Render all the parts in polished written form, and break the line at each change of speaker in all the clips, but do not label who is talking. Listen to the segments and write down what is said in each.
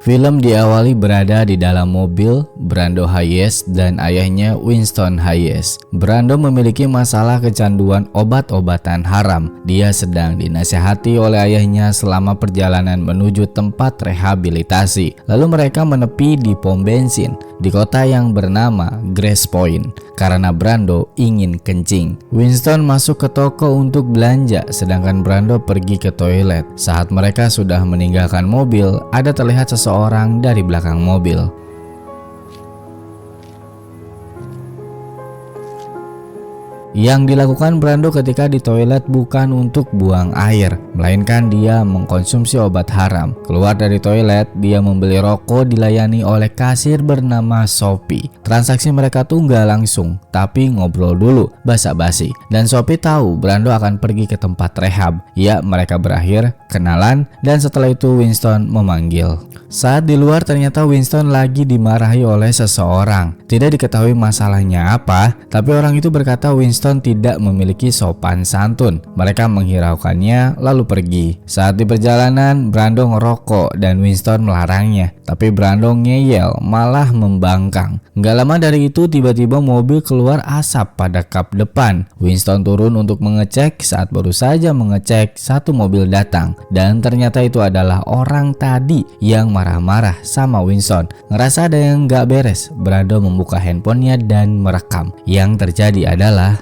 Film diawali berada di dalam mobil Brando Hayes dan ayahnya Winston Hayes. Brando memiliki masalah kecanduan obat-obatan haram. Dia sedang dinasihati oleh ayahnya selama perjalanan menuju tempat rehabilitasi. Lalu mereka menepi di pom bensin di kota yang bernama Grace Point karena Brando ingin kencing. Winston masuk ke toko untuk belanja, sedangkan Brando pergi ke toilet. Saat mereka sudah meninggalkan mobil, ada terlihat seseorang dari belakang mobil. Yang dilakukan Brando ketika di toilet bukan untuk buang air, melainkan dia mengkonsumsi obat haram. Keluar dari toilet, dia membeli rokok dilayani oleh kasir bernama Sophie. Transaksi mereka tuh nggak langsung, tapi ngobrol dulu, basa-basi. Dan Sophie tahu Brando akan pergi ke tempat rehab. Ya, mereka berakhir kenalan dan setelah itu Winston memanggil. Saat di luar ternyata Winston lagi dimarahi oleh seseorang. Tidak diketahui masalahnya apa, tapi orang itu berkata Winston tidak memiliki sopan santun. Mereka menghiraukannya lalu pergi. Saat di perjalanan, Brando ngerokok dan Winston melarangnya. Tapi Brando ngeyel, malah membangkang. Nggak lama dari itu tiba-tiba mobil keluar asap pada kap depan. Winston turun untuk mengecek. Saat baru saja mengecek, satu mobil datang. Dan ternyata itu adalah orang tadi yang marah-marah sama Winston. Ngerasa ada yang nggak beres, Brando membuka handphonenya dan merekam. Yang terjadi adalah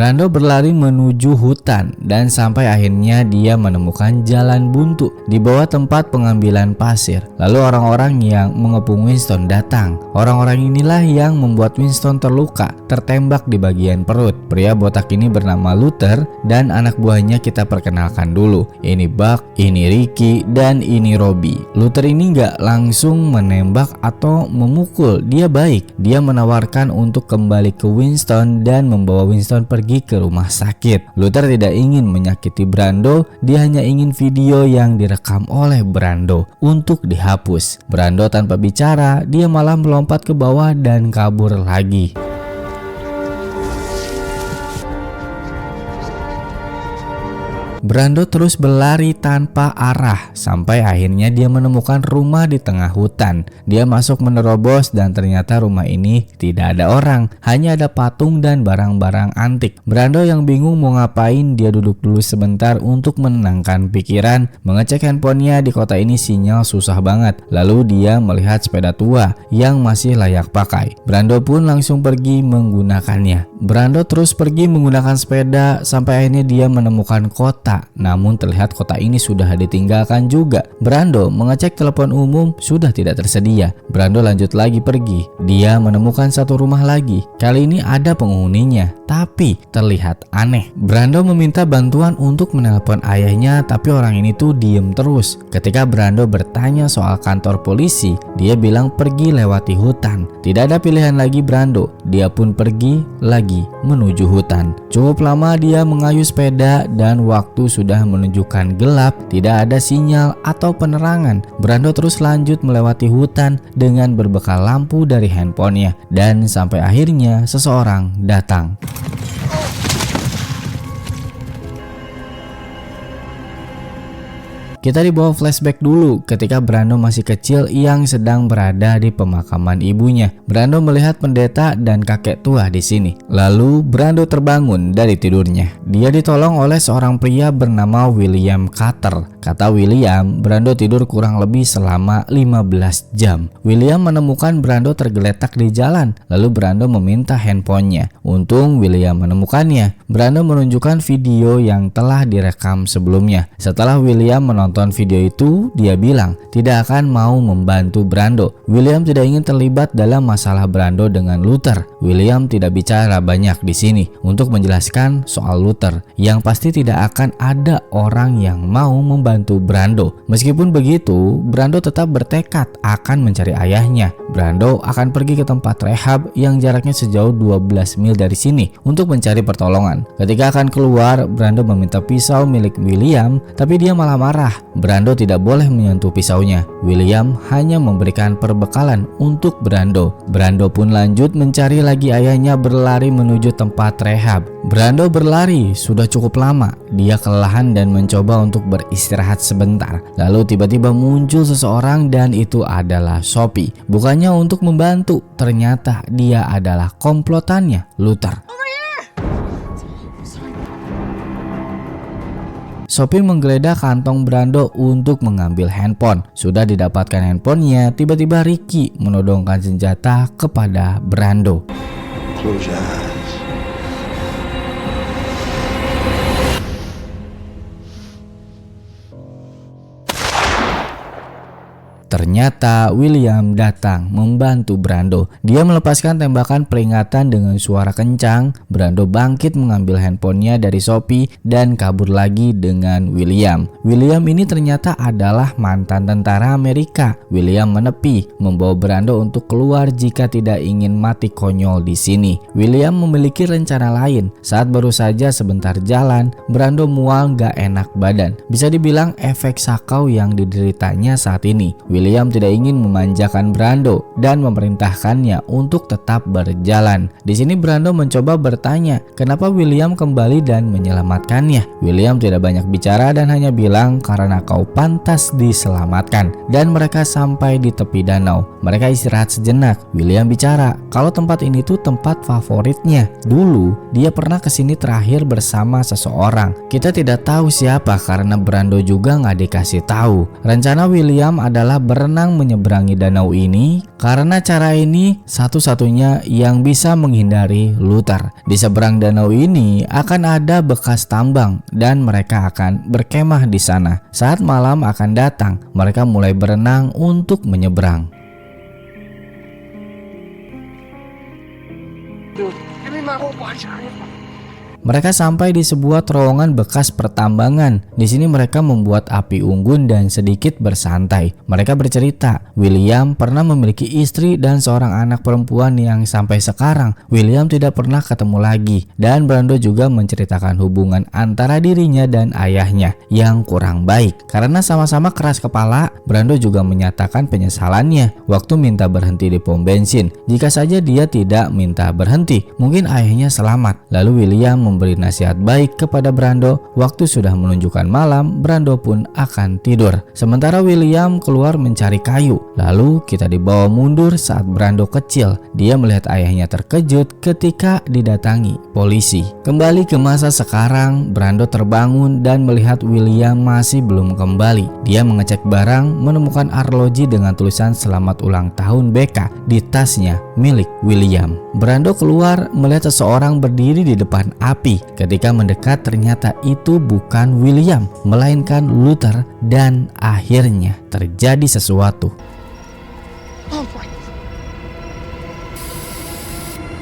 Brando berlari menuju hutan dan sampai akhirnya dia menemukan jalan buntu di bawah tempat pengambilan pasir. Lalu orang-orang yang mengepung Winston datang. Orang-orang inilah yang membuat Winston terluka, tertembak di bagian perut. Pria botak ini bernama Luther dan anak buahnya kita perkenalkan dulu. Ini Buck, ini Ricky, dan ini Robbie. Luther ini nggak langsung menembak atau memukul, dia baik. Dia menawarkan untuk kembali ke Winston dan membawa Winston pergi ke rumah sakit. Luther tidak ingin menyakiti Brando, dia hanya ingin video yang direkam oleh Brando untuk dihapus. Brando tanpa bicara, dia malah melompat ke bawah dan kabur lagi. Brando terus berlari tanpa arah sampai akhirnya dia menemukan rumah di tengah hutan. Dia masuk menerobos dan ternyata rumah ini tidak ada orang, hanya ada patung dan barang-barang antik. Brando yang bingung mau ngapain, dia duduk dulu sebentar untuk menenangkan pikiran. Mengecek handphonenya, di kota ini sinyal susah banget. Lalu dia melihat sepeda tua yang masih layak pakai. Brando pun langsung pergi menggunakannya. Brando terus pergi menggunakan sepeda sampai akhirnya dia menemukan kota. Namun terlihat kota ini sudah ditinggalkan juga. Brando mengecek telepon umum, sudah tidak tersedia. Brando lanjut lagi pergi. Dia menemukan satu rumah lagi. Kali ini ada penghuninya, tapi terlihat aneh. Brando meminta bantuan untuk menelpon ayahnya, tapi orang ini tuh diem terus. Ketika Brando bertanya soal kantor polisi, dia bilang pergi lewati hutan. Tidak ada pilihan lagi Brando. Dia pun pergi lagi menuju hutan. Cukup lama dia mengayuh sepeda dan waktu sudah menunjukkan gelap, tidak ada sinyal atau penerangan. Brando terus lanjut melewati hutan dengan berbekal lampu dari handphonenya dan sampai akhirnya seseorang datang. Kita dibawa flashback dulu ketika Brando masih kecil yang sedang berada di pemakaman ibunya. Brando melihat pendeta dan kakek tua di sini. Lalu Brando terbangun dari tidurnya. Dia ditolong oleh seorang pria bernama William Carter. Kata William, Brando tidur kurang lebih selama 15 jam. William menemukan Brando tergeletak di jalan. Lalu Brando meminta handphonenya. Untung William menemukannya. Brando menunjukkan video yang telah direkam sebelumnya. Setelah William menonton video itu, dia bilang tidak akan mau membantu Brando. William tidak ingin terlibat dalam masalah Brando dengan Luther. William tidak bicara banyak di sini untuk menjelaskan soal Luther. Yang pasti tidak akan ada orang yang mau membantu Brando. Meskipun begitu, Brando tetap bertekad akan mencari ayahnya. Brando akan pergi ke tempat rehab yang jaraknya sejauh 12 mil dari sini untuk mencari pertolongan. Ketika akan keluar, Brando meminta pisau milik William, tapi dia malah marah. Brando tidak boleh menyentuh pisaunya. William hanya memberikan perbekalan untuk Brando. Brando pun lanjut mencari lagi ayahnya berlari menuju tempat rehab. Brando berlari sudah cukup lama. Dia kelelahan dan mencoba untuk beristirahat sebentar. Lalu tiba-tiba muncul seseorang dan itu adalah Sophie. Bukannya untuk membantu, ternyata dia adalah komplotannya, Luther. Sophie menggeledah kantong Brando untuk mengambil handphone. Sudah didapatkan handphonenya, tiba-tiba Ricky menodongkan senjata kepada Brando. Close your eyes. Ternyata William datang membantu Brando. Dia melepaskan tembakan peringatan dengan suara kencang. Brando bangkit mengambil handphonenya dari Sophie dan kabur lagi dengan William. William ini ternyata adalah mantan tentara Amerika. William menepi, membawa Brando untuk keluar jika tidak ingin mati konyol di sini. William memiliki rencana lain. Saat baru saja sebentar jalan, Brando mual gak enak badan. Bisa dibilang efek sakau yang dideritanya saat ini. William tidak ingin memanjakan Brando dan memerintahkannya untuk tetap berjalan. Di sini Brando mencoba bertanya kenapa William kembali dan menyelamatkannya. William tidak banyak bicara dan hanya bilang karena kau pantas diselamatkan. Dan mereka sampai di tepi danau. Mereka istirahat sejenak. William bicara kalau tempat ini tuh tempat favoritnya. Dulu dia pernah kesini terakhir bersama seseorang. Kita tidak tahu siapa karena Brando juga nggak dikasih tahu. Rencana William adalah berenang menyeberangi danau ini karena cara ini satu-satunya yang bisa menghindari Luther. Di seberang danau ini akan ada bekas tambang dan mereka akan berkemah di sana. Saat malam akan datang, mereka mulai berenang untuk menyeberang. Mereka sampai di sebuah terowongan bekas pertambangan. Di sini mereka membuat api unggun dan sedikit bersantai. Mereka bercerita, William pernah memiliki istri dan seorang anak perempuan yang sampai sekarang William tidak pernah ketemu lagi. Dan Brando juga menceritakan hubungan antara dirinya dan ayahnya yang kurang baik. Karena sama-sama keras kepala, Brando juga menyatakan penyesalannya waktu minta berhenti di pom bensin. Jika saja dia tidak minta berhenti, mungkin ayahnya selamat. Lalu William memberi nasihat baik kepada Brando. Waktu sudah menunjukkan malam, Brando pun akan tidur. Sementara William keluar mencari kayu. Lalu kita dibawa mundur saat Brando kecil. Dia melihat ayahnya terkejut ketika didatangi polisi. Kembali ke masa sekarang, Brando terbangun dan melihat William masih belum kembali. Dia mengecek barang, menemukan arloji dengan tulisan selamat ulang tahun BK di tasnya milik William. Brando keluar melihat seseorang berdiri di depan api. Ketika mendekat ternyata itu bukan William, melainkan Luther dan akhirnya terjadi sesuatu.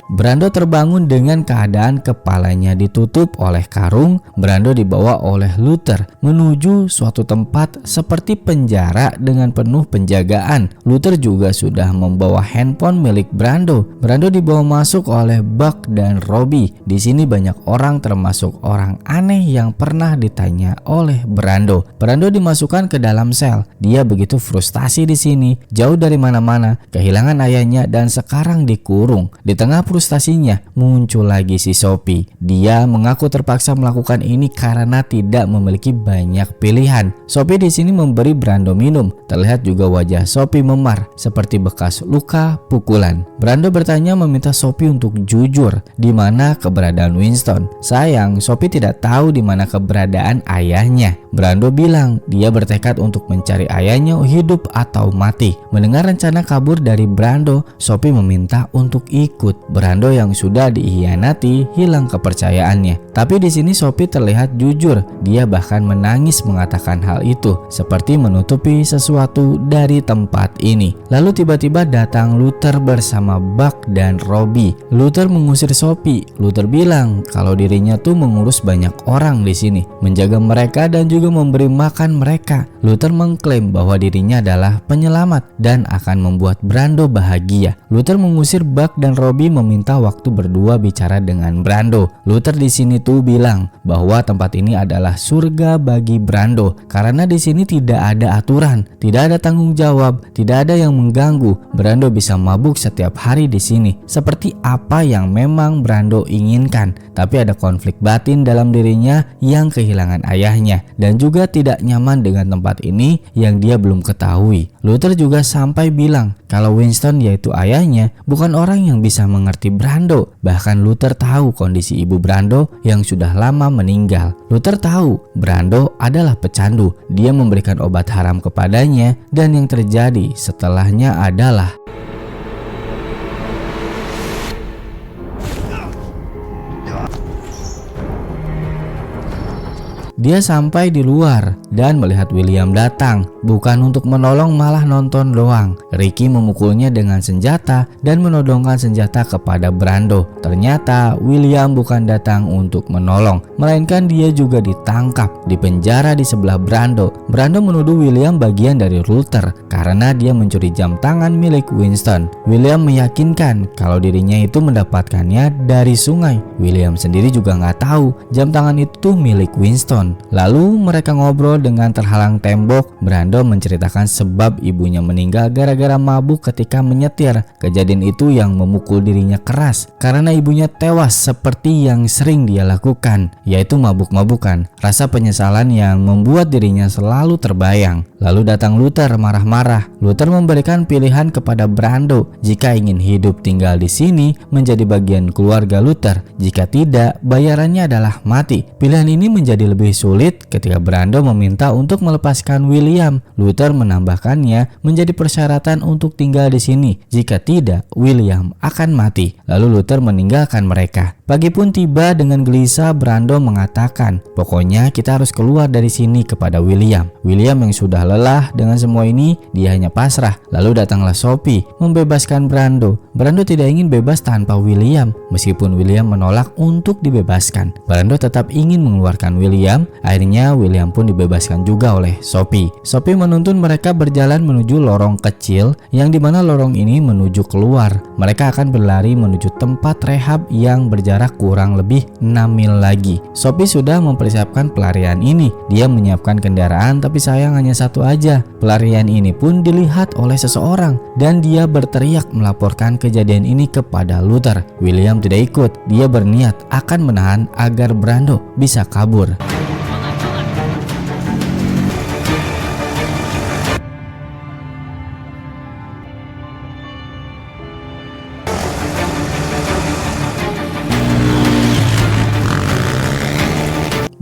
Brando terbangun dengan keadaan kepalanya ditutup oleh karung. Brando dibawa oleh Luther menuju suatu tempat seperti penjara dengan penuh penjagaan. Luther juga sudah membawa handphone milik Brando. Brando dibawa masuk oleh Buck dan Robbie. Di sini banyak orang termasuk orang aneh yang pernah ditanya oleh Brando. Brando dimasukkan ke dalam sel. Dia begitu frustasi di sini, jauh dari mana-mana, kehilangan ayahnya dan sekarang dikurung. Di tengah frustasinya muncul lagi si Sophie. Dia mengaku terpaksa melakukan ini karena tidak memiliki banyak pilihan. Sophie di sini memberi Brando minum. Terlihat juga wajah Sophie memar seperti bekas luka pukulan. Brando bertanya meminta Sophie untuk jujur di mana keberadaan Winston. Sayang, Sophie tidak tahu di mana keberadaan ayahnya. Brando bilang dia bertekad untuk mencari ayahnya hidup atau mati. Mendengar rencana kabur dari Brando, Sophie meminta untuk ikut. Brando yang sudah dihianati hilang kepercayaannya. Tapi di sini Sophie terlihat jujur. Dia bahkan menangis mengatakan hal itu, seperti menutupi sesuatu dari tempat ini. Lalu tiba-tiba datang Luther bersama Buck dan Robbie. Luther mengusir Sophie. Luther bilang kalau dirinya tuh mengurus banyak orang di sini, menjaga mereka dan juga memberi makan mereka. Luther mengklaim bahwa dirinya adalah penyelamat dan akan membuat Brando bahagia. Luther mengusir Buck dan Robbie meminta meminta waktu berdua bicara dengan Brando. Luther di sini tuh bilang bahwa tempat ini adalah surga bagi Brando karena di sini tidak ada aturan, tidak ada tanggung jawab, tidak ada yang mengganggu. Brando bisa mabuk setiap hari di sini seperti apa yang memang Brando inginkan. Tapi ada konflik batin dalam dirinya yang kehilangan ayahnya dan juga tidak nyaman dengan tempat ini yang dia belum ketahui. Luther juga sampai bilang kalau Winston yaitu ayahnya bukan orang yang bisa mengerti Brando. Bahkan Luther tahu kondisi ibu Brando yang sudah lama meninggal. Luther tahu Brando adalah pecandu. Dia memberikan obat haram kepadanya dan yang terjadi setelahnya adalah dia sampai di luar dan melihat William datang, bukan untuk menolong malah nonton doang. Ricky memukulnya dengan senjata dan menodongkan senjata kepada Brando. Ternyata William bukan datang untuk menolong, melainkan dia juga ditangkap, dipenjara di sebelah Brando. Brando menuduh William bagian dari Luther karena dia mencuri jam tangan milik Winston. William meyakinkan kalau dirinya itu mendapatkannya dari sungai. William sendiri juga nggak tahu jam tangan itu milik Winston. Lalu mereka ngobrol dengan terhalang tembok. Brando menceritakan sebab ibunya meninggal gara-gara mabuk ketika menyetir. Kejadian itu yang memukul dirinya keras karena ibunya tewas seperti yang sering dia lakukan, yaitu mabuk-mabukan. Rasa penyesalan yang membuat dirinya selalu terbayang. Lalu datang Luther marah-marah. Luther memberikan pilihan kepada Brando jika ingin hidup tinggal di sini menjadi bagian keluarga Luther. Jika tidak, bayarannya adalah mati. Pilihan ini menjadi lebih sulit ketika Brando meminta untuk melepaskan William. Luther menambahkannya menjadi persyaratan untuk tinggal di sini. Jika tidak, William akan mati. Lalu Luther meninggalkan mereka. Pagi pun tiba. Dengan gelisah Brando mengatakan, pokoknya kita harus keluar dari sini kepada William. William yang sudah lelah dengan semua ini, dia hanya pasrah. Lalu datanglah Sophie membebaskan Brando. Brando tidak ingin bebas tanpa William. Meskipun William menolak untuk dibebaskan, Brando tetap ingin mengeluarkan William. Akhirnya William pun dibebaskan juga oleh Sophie. Sophie menuntun mereka berjalan menuju lorong kecil yang dimana lorong ini menuju keluar. Mereka akan berlari menuju tempat rehab yang berjarak kurang lebih 6 mil lagi. Sophie sudah mempersiapkan pelarian ini. Dia menyiapkan kendaraan tapi sayang hanya satu aja. Pelarian ini pun dilihat oleh seseorang dan dia berteriak melaporkan kejadian ini kepada Luther. William tidak ikut. Dia berniat akan menahan agar Brando bisa kabur.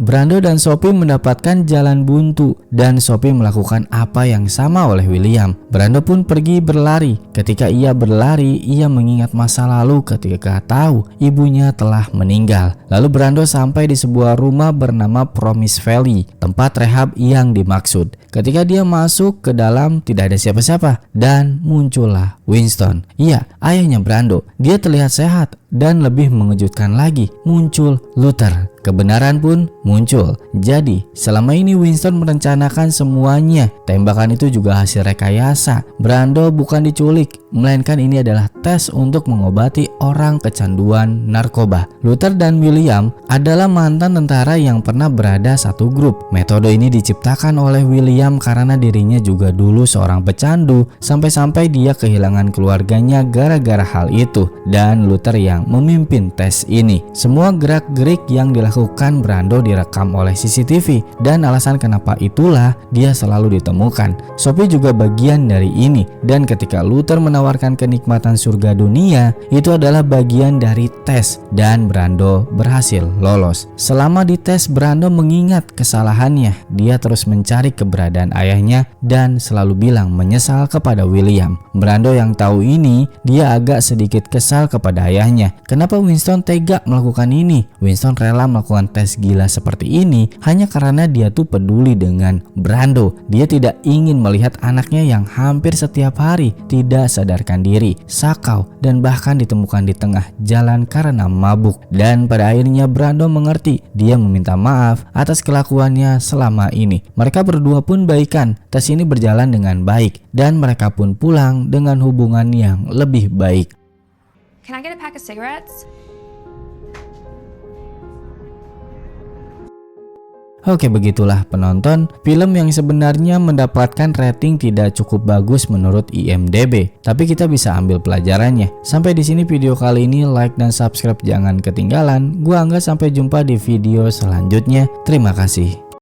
Brando dan Sophie mendapatkan jalan buntu dan Sophie melakukan apa yang sama oleh William. Brando pun pergi berlari. Ketika ia berlari, ia mengingat masa lalu ketika tahu ibunya telah meninggal. Lalu Brando sampai di sebuah rumah bernama Promise Valley, tempat rehab yang dimaksud. Ketika dia masuk ke dalam, tidak ada siapa-siapa dan muncullah Winston. Iya, ayahnya Brando. Dia terlihat sehat dan lebih mengejutkan lagi, muncul Luther. Kebenaran pun muncul. Jadi, selama ini Winston merencanakan semuanya. Tembakan itu juga hasil rekayasa. Brando bukan diculik, melainkan ini adalah tes untuk mengobati orang kecanduan narkoba. Luther dan William adalah mantan tentara yang pernah berada satu grup. Metode ini diciptakan oleh William karena dirinya juga dulu seorang pecandu, sampai-sampai dia kehilangan keluarganya gara-gara hal itu. Dan Luther yang memimpin tes ini. Semua gerak-gerik yang dilakukan Brando direkam oleh CCTV dan alasan kenapa itulah dia selalu ditemukan. Sophie juga bagian dari ini dan ketika Luther menawarkan kenikmatan surga dunia, itu adalah bagian dari tes dan Brando berhasil lolos. Selama di tes, Brando mengingat kesalahannya. Dia terus mencari keberadaan ayahnya dan selalu bilang menyesal kepada William. Brando yang tahu ini, dia agak sedikit kesal kepada ayahnya. Kenapa Winston tega melakukan ini? Winston rela melakukan tes gila seperti ini hanya karena dia tuh peduli dengan Brando. Dia tidak ingin melihat anaknya yang hampir setiap hari tidak sadarkan diri, sakau, dan bahkan ditemukan di tengah jalan karena mabuk. Dan pada akhirnya Brando mengerti. Dia meminta maaf atas kelakuannya selama ini. Mereka berdua pun baikan. Tes ini berjalan dengan baik dan mereka pun pulang dengan hubungan yang lebih baik.
Can I get a pack of cigarettes?
Oke, begitulah penonton, film yang sebenarnya mendapatkan rating tidak cukup bagus menurut IMDb, tapi kita bisa ambil pelajarannya. Sampai di sini video kali ini, like dan subscribe jangan ketinggalan. Gua Angga, sampai jumpa di video selanjutnya. Terima kasih.